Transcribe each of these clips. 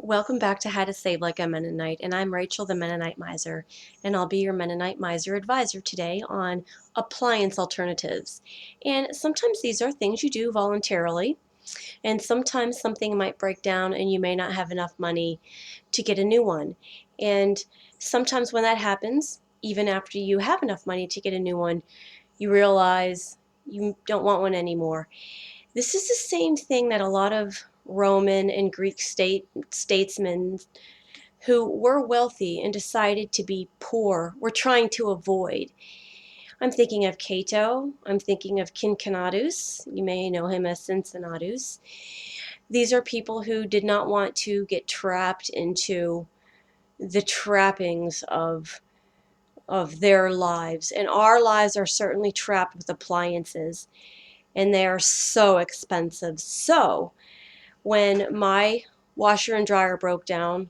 Welcome back to How to Save Like a Mennonite, and I'm Rachel the Mennonite Miser, and I'll be your Mennonite Miser advisor today on appliance alternatives. And sometimes these are things you do voluntarily, and sometimes something might break down and you may not have enough money to get a new one. And sometimes when that happens, even after you have enough money to get a new one, you realize you don't want one anymore. This is the same thing that a lot of Roman and Greek statesmen who were wealthy and decided to be poor were trying to avoid. I'm thinking of Cato. I'm thinking of Cincinnatus. You may know him as Cincinnatus. These are people who did not want to get trapped into the trappings of their lives. And our lives are certainly trapped with appliances, and they are so expensive. So when my washer and dryer broke down,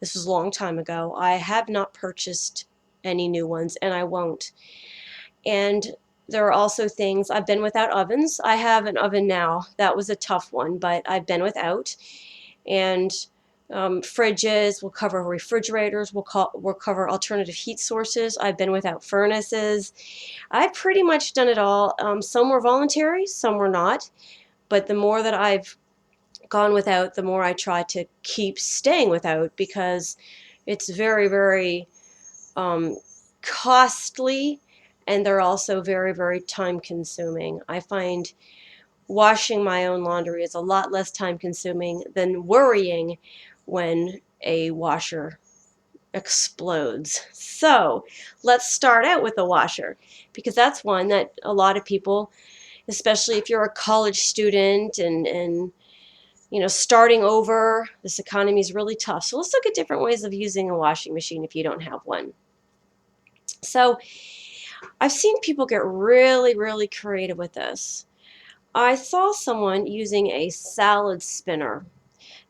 this was a long time ago, I have not purchased any new ones, and I won't. And there are also things, I've been without ovens. I have an oven now. That was a tough one, but I've been without. And fridges, we'll cover refrigerators, we'll cover alternative heat sources. I've been without furnaces. I've pretty much done it all. Some were voluntary, some were not. But the more that I've gone without, the more I try to keep staying without, because it's very, very costly, and they're also very, very time consuming. I find washing my own laundry is a lot less time consuming than worrying when a washer explodes. So let's start out with a washer, because that's one that a lot of people, especially if you're a college student and you know, starting over, this economy is really tough. So let's look at different ways of using a washing machine if you don't have one. So I've seen people get really, really creative with this. I saw someone using a salad spinner.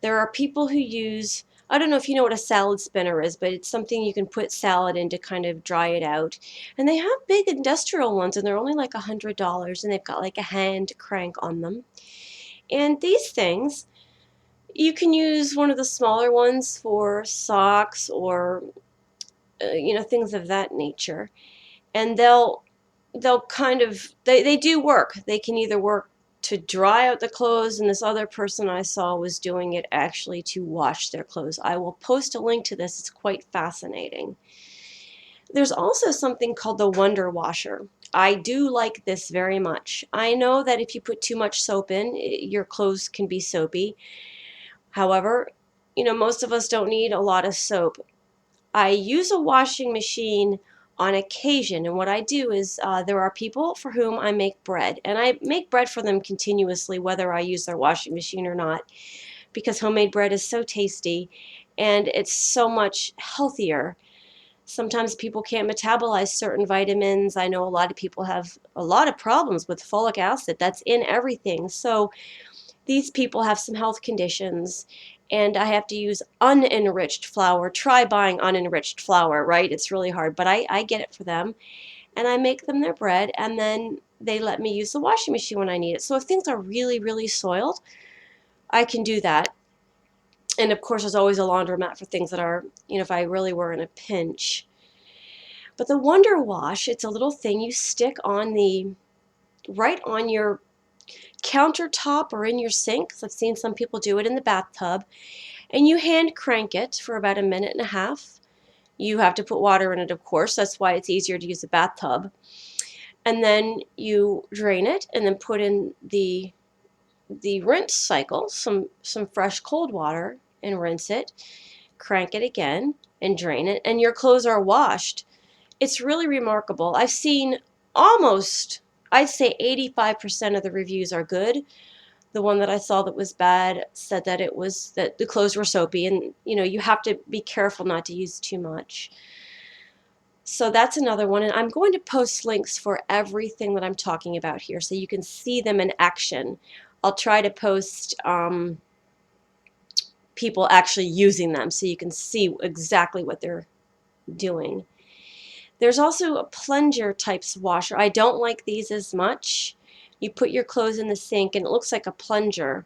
There are people who use, I don't know if you know what a salad spinner is, but it's something you can put salad in to kind of dry it out. And they have big industrial ones, and they're only like $100, and they've got like a hand crank on them. And these things, you can use one of the smaller ones for socks or you know, things of that nature, and they'll kind of, they do work. They can either work to dry out the clothes, and this other person I saw was doing it actually to wash their clothes. I will post a link to this. It's quite fascinating. There's also something called the Wonder Washer. I do like this very much. I know that if you put too much soap in, your clothes can be soapy. However, you know, most of us don't need a lot of soap. I use a washing machine on occasion, and what I do is there are people for whom I make bread, and I make bread for them continuously whether I use their washing machine or not, because homemade bread is so tasty and it's so much healthier. Sometimes people can't metabolize certain vitamins. I know a lot of people have a lot of problems with folic acid. That's in everything. So these people have some health conditions, and I have to use unenriched flour. Try buying unenriched flour, right? It's really hard, but I get it for them, and I make them their bread, and then they let me use the washing machine when I need it. So if things are really, really soiled, I can do that. And of course, there's always a laundromat for things that are, you know, if I really were in a pinch. But the Wonder Wash, it's a little thing you stick on right on your countertop or in your sink. So I've seen some people do it in the bathtub, and you hand crank it for about a minute and a half. You have to put water in it, of course. That's why it's easier to use a bathtub. And then you drain it, and then put in the rinse cycle, some fresh cold water, and rinse it. Crank it again and drain it, and your clothes are washed. It's really remarkable. I've seen almost, I'd say 85% of the reviews are good. The one that I saw that was bad said that that the clothes were soapy, and you know, you have to be careful not to use too much. So that's another one, and I'm going to post links for everything that I'm talking about here so you can see them in action. I'll try to post people actually using them so you can see exactly what they're doing. There's also a plunger types washer. I don't like these as much. You put your clothes in the sink and it looks like a plunger.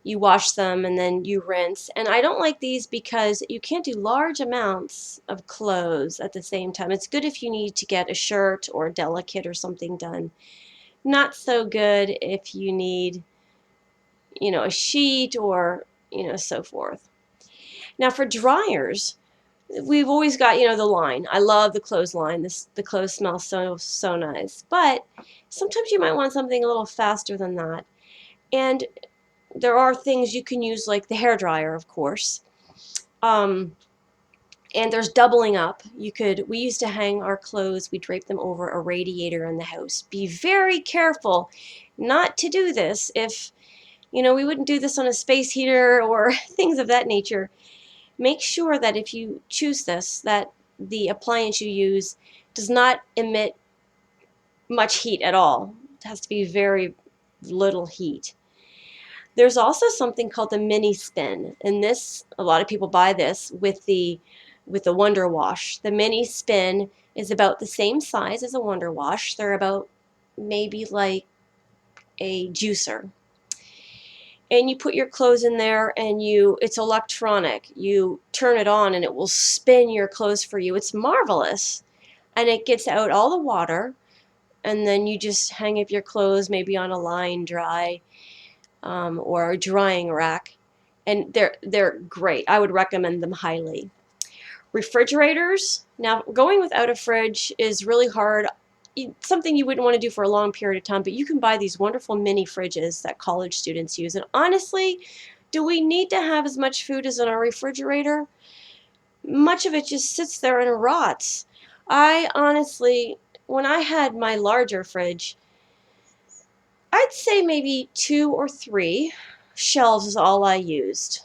You wash them and then you rinse. And I don't like these because you can't do large amounts of clothes at the same time. It's good if you need to get a shirt or a delicate or something done. Not so good if you need, a sheet or, so forth. Now for dryers, we've always got, the line. I love the clothes line. The clothes smell so nice. But sometimes you might want something a little faster than that. And there are things you can use, like the hair dryer, of course. And there's doubling up. We used to hang our clothes, we drape them over a radiator in the house. Be very careful not to do this. If, we wouldn't do this on a space heater or things of that nature. Make sure that if you choose this, that the appliance you use does not emit much heat at all. It has to be very little heat. There's also something called the MiniSpin, and a lot of people buy this with the Wonder Wash. The MiniSpin is about the same size as a Wonder Wash. They're about maybe like a juicer. And you put your clothes in there, and it's electronic. You turn it on and it will spin your clothes for you. It's marvelous. And it gets out all the water, and then you just hang up your clothes maybe on a line dry. Or a drying rack, and they're great. I would recommend them highly. Refrigerators. Now, going without a fridge is really hard. Something you wouldn't want to do for a long period of time, but you can buy these wonderful mini fridges that college students use. And honestly, do we need to have as much food as in our refrigerator? Much of it just sits there and rots. I honestly, when I had my larger fridge, I'd say maybe 2 or 3 shelves is all I used,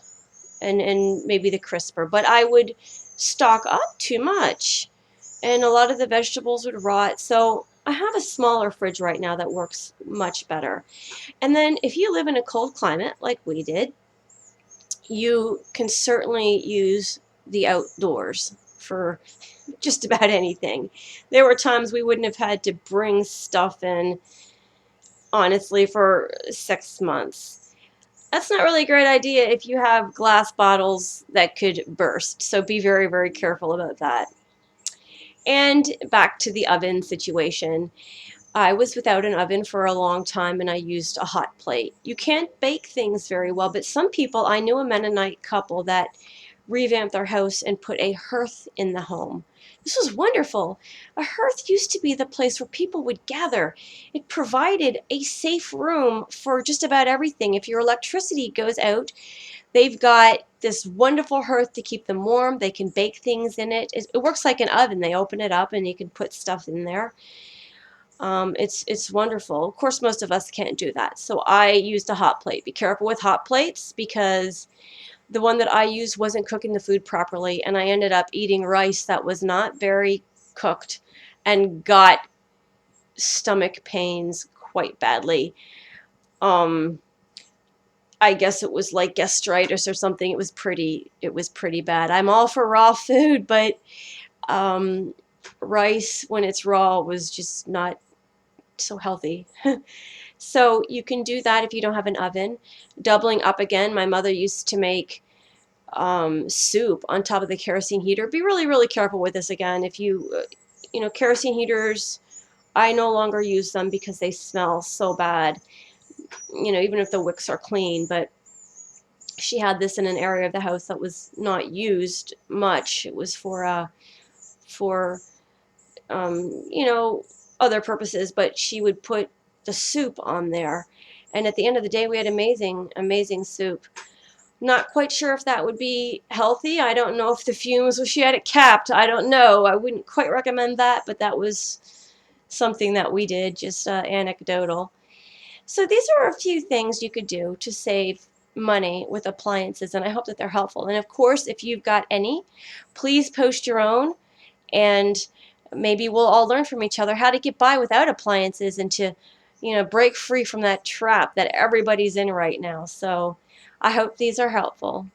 and maybe the crisper. But I would stock up too much, and a lot of the vegetables would rot. So I have a smaller fridge right now that works much better. And then if you live in a cold climate like we did, you can certainly use the outdoors for just about anything. There were times we wouldn't have had to bring stuff in, honestly, for 6 months. That's not really a great idea if you have glass bottles that could burst, so be very, very careful about that. And back to the oven situation. I was without an oven for a long time, and I used a hot plate. You can't bake things very well, but some people, I knew a Mennonite couple that revamped their house and put a hearth in the home. This was wonderful. A hearth used to be the place where people would gather. It provided a safe room for just about everything. If your electricity goes out, they've got this wonderful hearth to keep them warm. They can bake things in it. It works like an oven. They open it up and you can put stuff in there. It's wonderful. Of course, most of us can't do that. So I used a hot plate. Be careful with hot plates, because the one that I used wasn't cooking the food properly, and I ended up eating rice that was not very cooked and got stomach pains quite badly. I guess it was like gastritis or something. It was pretty bad. I'm all for raw food, but rice when it's raw was just not so healthy. So you can do that if you don't have an oven. Doubling up again, my mother used to make soup on top of the kerosene heater. Be really, really careful with this again. If kerosene heaters, I no longer use them because they smell so bad, even if the wicks are clean. But she had this in an area of the house that was not used much. It was for other purposes, but she would put the soup on there, and at the end of the day we had amazing soup. Not quite sure if that would be healthy. I don't know if the fumes, she had it capped. I don't know. I wouldn't quite recommend that, but that was something that we did, just anecdotal. So these are a few things you could do to save money with appliances, and I hope that they're helpful. And of course, if you've got any, please post your own, and maybe we'll all learn from each other how to get by without appliances and to, break free from that trap that everybody's in right now. So I hope these are helpful.